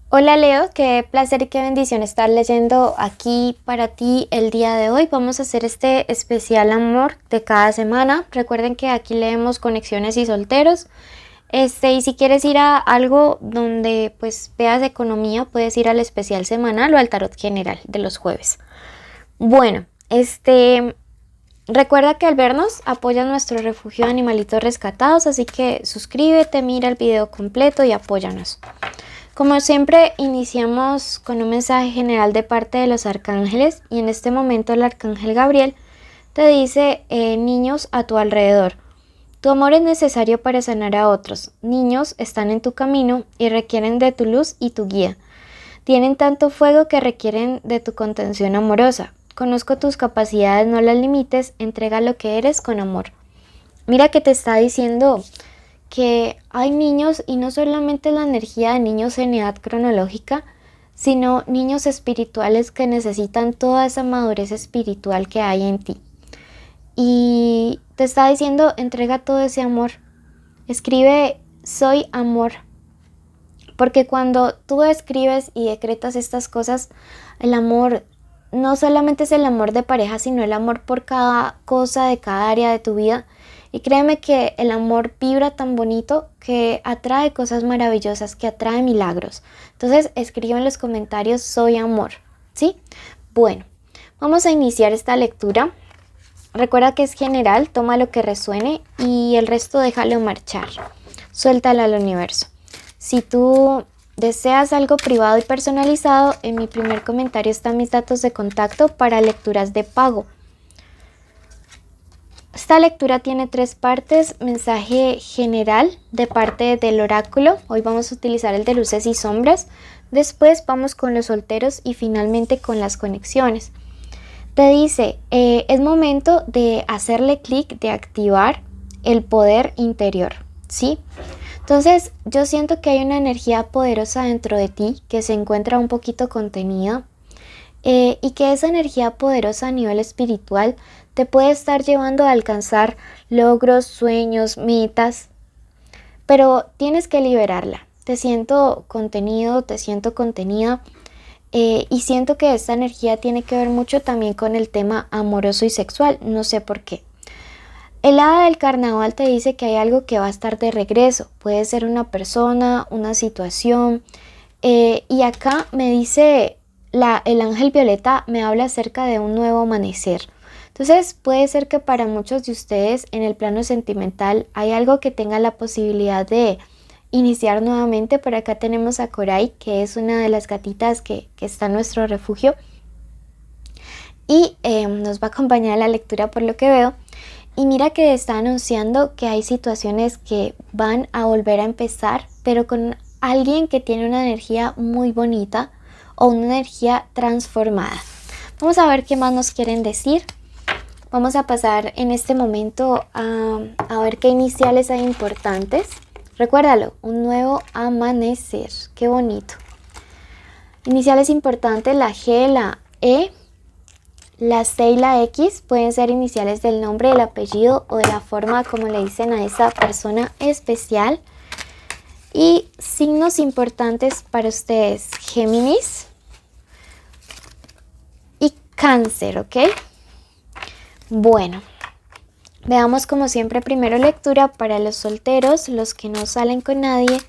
Hola Leo, qué placer y qué bendición estar leyendo aquí para ti el día de hoy. Vamos a hacer este especial amor de cada semana. Recuerden que aquí leemos conexiones y solteros. Y si quieres ir a algo donde pues veas economía, puedes ir al especial semanal o al tarot general de los jueves. Bueno, recuerda que al vernos apoya nuestro refugio de animalitos rescatados, así que suscríbete, mira el video completo y apóyanos. Como siempre, iniciamos con un mensaje general de parte de los arcángeles y en este momento el arcángel Gabriel te dice, niños a tu alrededor. Tu amor es necesario para sanar a otros. Niños están en tu camino y requieren de tu luz y tu guía. Tienen tanto fuego que requieren de tu contención amorosa. Conozco tus capacidades, no las limites, entrega lo que eres con amor. Mira que te está diciendo que hay niños y no solamente la energía de niños en edad cronológica, sino niños espirituales que necesitan toda esa madurez espiritual que hay en ti. Y te está diciendo, entrega todo ese amor. Escribe, soy amor. Porque cuando tú escribes y decretas estas cosas, el amor no solamente es el amor de pareja, sino el amor por cada cosa de cada área de tu vida. Y créeme que el amor vibra tan bonito que atrae cosas maravillosas, que atrae milagros. Entonces escribe en los comentarios, soy amor, ¿sí? Bueno, vamos a iniciar esta lectura. Recuerda que es general, toma lo que resuene y el resto déjalo marchar. Suéltalo al universo. Si tú deseas algo privado y personalizado, en mi primer comentario están mis datos de contacto para lecturas de pago. Esta lectura tiene 3 partes, mensaje general de parte del oráculo, hoy vamos a utilizar el de luces y sombras, después vamos con los solteros y finalmente con las conexiones. Te dice, es momento de hacerle clic, de activar el poder interior, ¿sí? Entonces yo siento que hay una energía poderosa dentro de ti que se encuentra un poquito contenida y que esa energía poderosa a nivel espiritual te puede estar llevando a alcanzar logros, sueños, metas, pero tienes que liberarla. Te siento contenido, te siento contenida y siento que esta energía tiene que ver mucho también con el tema amoroso y sexual, no sé por qué. El hada del carnaval te dice que hay algo que va a estar de regreso, puede ser una persona, una situación, y acá me dice el ángel violeta, me habla acerca de un nuevo amanecer. Entonces puede ser que para muchos de ustedes en el plano sentimental hay algo que tenga la posibilidad de iniciar nuevamente. Por acá tenemos a Coray, que es una de las gatitas que está en nuestro refugio y nos va a acompañar a la lectura por lo que veo. Y mira que está anunciando que hay situaciones que van a volver a empezar, pero con alguien que tiene una energía muy bonita o una energía transformada. Vamos a ver qué más nos quieren decir. Vamos a pasar en este momento a ver qué iniciales hay importantes. Recuérdalo, un nuevo amanecer. Qué bonito. Iniciales importantes, la G, la E, la C y la X pueden ser iniciales del nombre, del apellido o de la forma como le dicen a esa persona especial. Y signos importantes para ustedes, Géminis y Cáncer, ¿ok? Bueno, veamos como siempre primero lectura para los solteros, los que no salen con nadie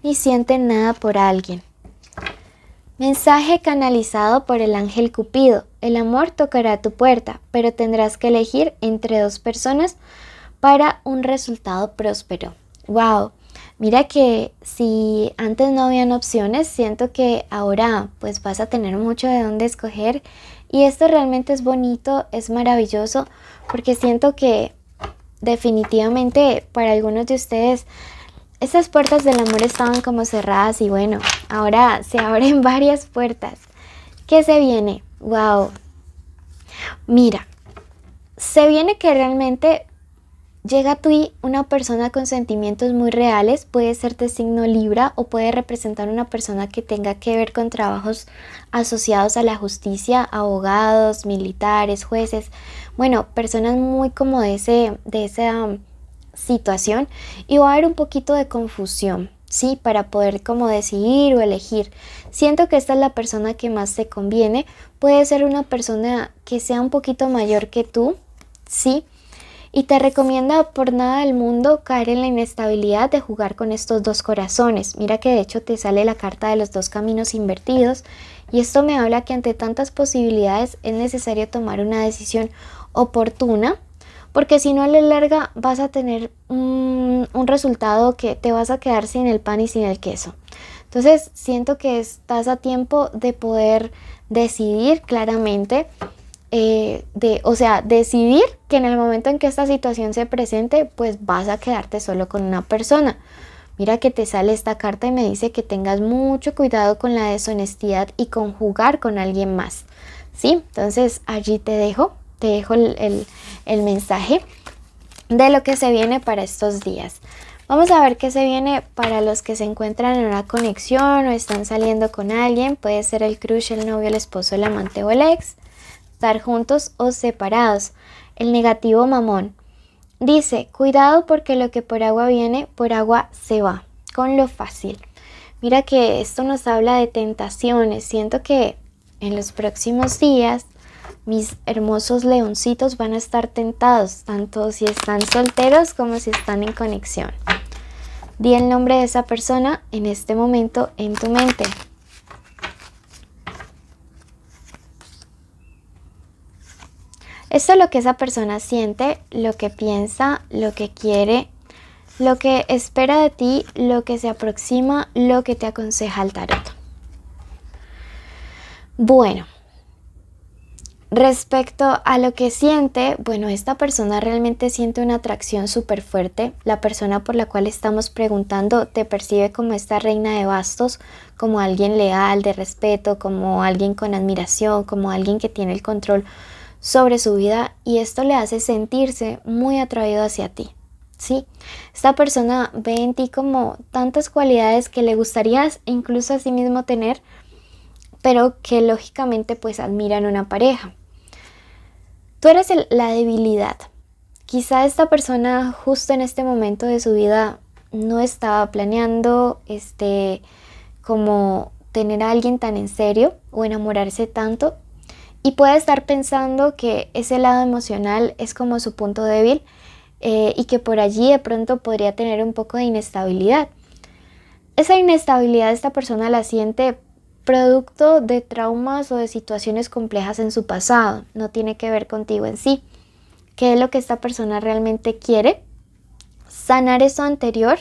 ni sienten nada por alguien. Mensaje canalizado por el ángel Cupido. El amor tocará tu puerta, pero tendrás que elegir entre 2 personas para un resultado próspero. ¡Wow! Mira que si antes no habían opciones, siento que ahora pues vas a tener mucho de dónde escoger. Y esto realmente es bonito, es maravilloso, porque siento que definitivamente para algunos de ustedes estas puertas del amor estaban como cerradas y bueno, ahora se abren varias puertas. ¿Qué se viene? ¡Wow! Mira, se viene que realmente llega a ti una persona con sentimientos muy reales, puede ser de signo Libra o puede representar una persona que tenga que ver con trabajos asociados a la justicia, abogados, militares, jueces, bueno, personas muy como de esa situación y va a haber un poquito de confusión, ¿sí? Para poder como decidir o elegir. Siento que esta es la persona que más te conviene. Puede ser una persona que sea un poquito mayor que tú, ¿sí? Y te recomienda por nada del mundo caer en la inestabilidad de jugar con estos dos corazones. Mira que de hecho te sale la carta de los dos caminos invertidos y esto me habla que ante tantas posibilidades es necesario tomar una decisión oportuna, porque si no a la larga vas a tener un resultado que te vas a quedar sin el pan y sin el queso. Entonces siento que estás a tiempo de poder decidir claramente. Decidir que en el momento en que esta situación se presente, pues vas a quedarte solo con una persona. Mira que te sale esta carta y me dice que tengas mucho cuidado con la deshonestidad y con jugar con alguien más, ¿sí? Entonces allí te dejo el mensaje de lo que se viene para estos días. Vamos a ver qué se viene para los que se encuentran en una conexión o están saliendo con alguien. Puede ser el crush, el novio, el esposo, el amante o el ex. Estar juntos o separados. El negativo Mamón dice, cuidado porque lo que por agua viene, por agua se va, con lo fácil. Mira que esto nos habla de tentaciones. Siento que en los próximos días mis hermosos leoncitos van a estar tentados, tanto si están solteros como si están en conexión. Di el nombre de esa persona en este momento en tu mente. Esto es lo que esa persona siente, lo que piensa, lo que quiere, lo que espera de ti, lo que se aproxima, lo que te aconseja el tarot. Bueno, respecto a lo que siente, bueno, esta persona realmente siente una atracción súper fuerte. La persona por la cual estamos preguntando te percibe como esta reina de bastos, como alguien leal, de respeto, como alguien con admiración, como alguien que tiene el control sobre su vida y esto le hace sentirse muy atraído hacia ti, ¿sí? Esta persona ve en ti como tantas cualidades que le gustaría incluso a sí mismo tener, pero que lógicamente pues admira en una pareja. Tú eres la debilidad. Quizá esta persona justo en este momento de su vida no estaba planeando como tener a alguien tan en serio o enamorarse tanto. Y puede estar pensando que ese lado emocional es como su punto débil y que por allí de pronto podría tener un poco de inestabilidad. Esa inestabilidad esta persona la siente producto de traumas o de situaciones complejas en su pasado. No tiene que ver contigo en sí. ¿Qué es lo que esta persona realmente quiere? Sanar eso anterior.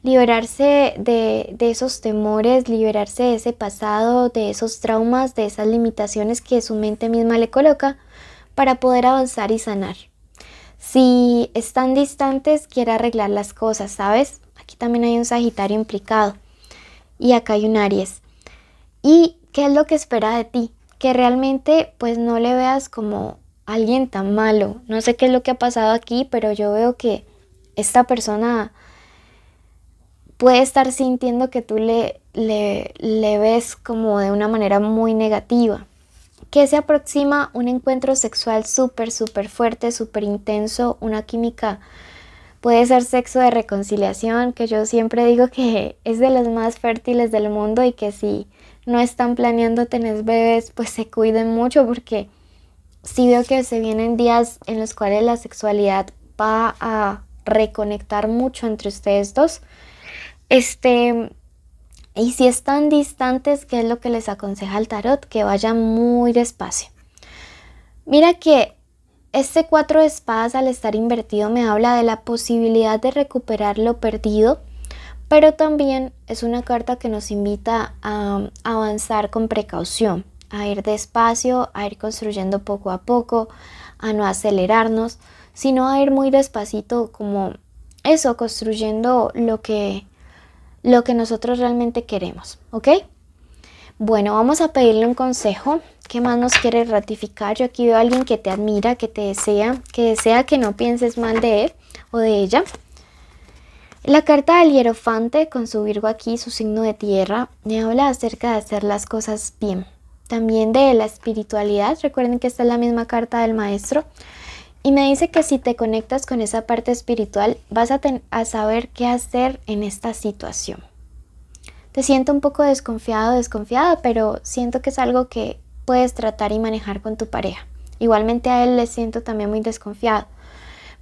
Liberarse de esos temores, liberarse de ese pasado, de esos traumas, de esas limitaciones que su mente misma le coloca para poder avanzar y sanar. Si están distantes, quiere arreglar las cosas, ¿sabes? Aquí también hay un Sagitario implicado y acá hay un Aries. ¿Y qué es lo que espera de ti? Que realmente pues no le veas como alguien tan malo. No sé qué es lo que ha pasado aquí, pero yo veo que esta persona puede estar sintiendo que tú le ves como de una manera muy negativa. Que se aproxima un encuentro sexual súper fuerte, súper intenso, una química, puede ser sexo de reconciliación, que yo siempre digo que es de los más fértiles del mundo y que si no están planeando tener bebés, pues se cuiden mucho porque sí veo que se vienen días en los cuales la sexualidad va a reconectar mucho entre ustedes dos. Y si están distantes, ¿qué es lo que les aconseja el tarot? Que vayan muy despacio. Mira que este 4 de espadas al estar invertido me habla de la posibilidad de recuperar lo perdido, pero también es una carta que nos invita a avanzar con precaución, a ir despacio, a ir construyendo poco a poco, a no acelerarnos, sino a ir muy despacito como eso, construyendo lo que nosotros realmente queremos, ¿ok? Bueno, vamos a pedirle un consejo. ¿Qué más nos quiere ratificar? Yo aquí veo a alguien que te admira, que te desea, que no pienses mal de él o de ella. La carta del Hierofante con su Virgo aquí, su signo de tierra, me habla acerca de hacer las cosas bien. También de la espiritualidad. Recuerden que esta es la misma carta del maestro. Y me dice que si te conectas con esa parte espiritual, vas a saber qué hacer en esta situación. Te siento un poco desconfiado o desconfiada, pero siento que es algo que puedes tratar y manejar con tu pareja. Igualmente a él le siento también muy desconfiado,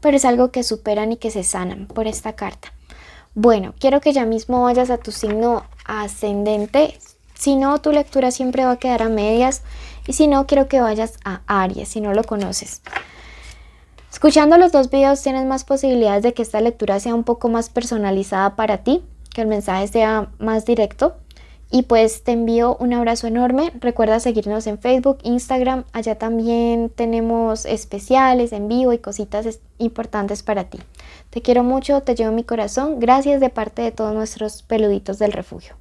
pero es algo que superan y que se sanan por esta carta. Bueno, quiero que ya mismo vayas a tu signo ascendente. Si no, tu lectura siempre va a quedar a medias. Y si no, quiero que vayas a Aries, si no lo conoces. Escuchando los dos videos tienes más posibilidades de que esta lectura sea un poco más personalizada para ti, que el mensaje sea más directo. Y pues te envío un abrazo enorme. Recuerda seguirnos en Facebook, Instagram. Allá también tenemos especiales en vivo y cositas importantes para ti. Te quiero mucho, te llevo en mi corazón. Gracias de parte de todos nuestros peluditos del refugio.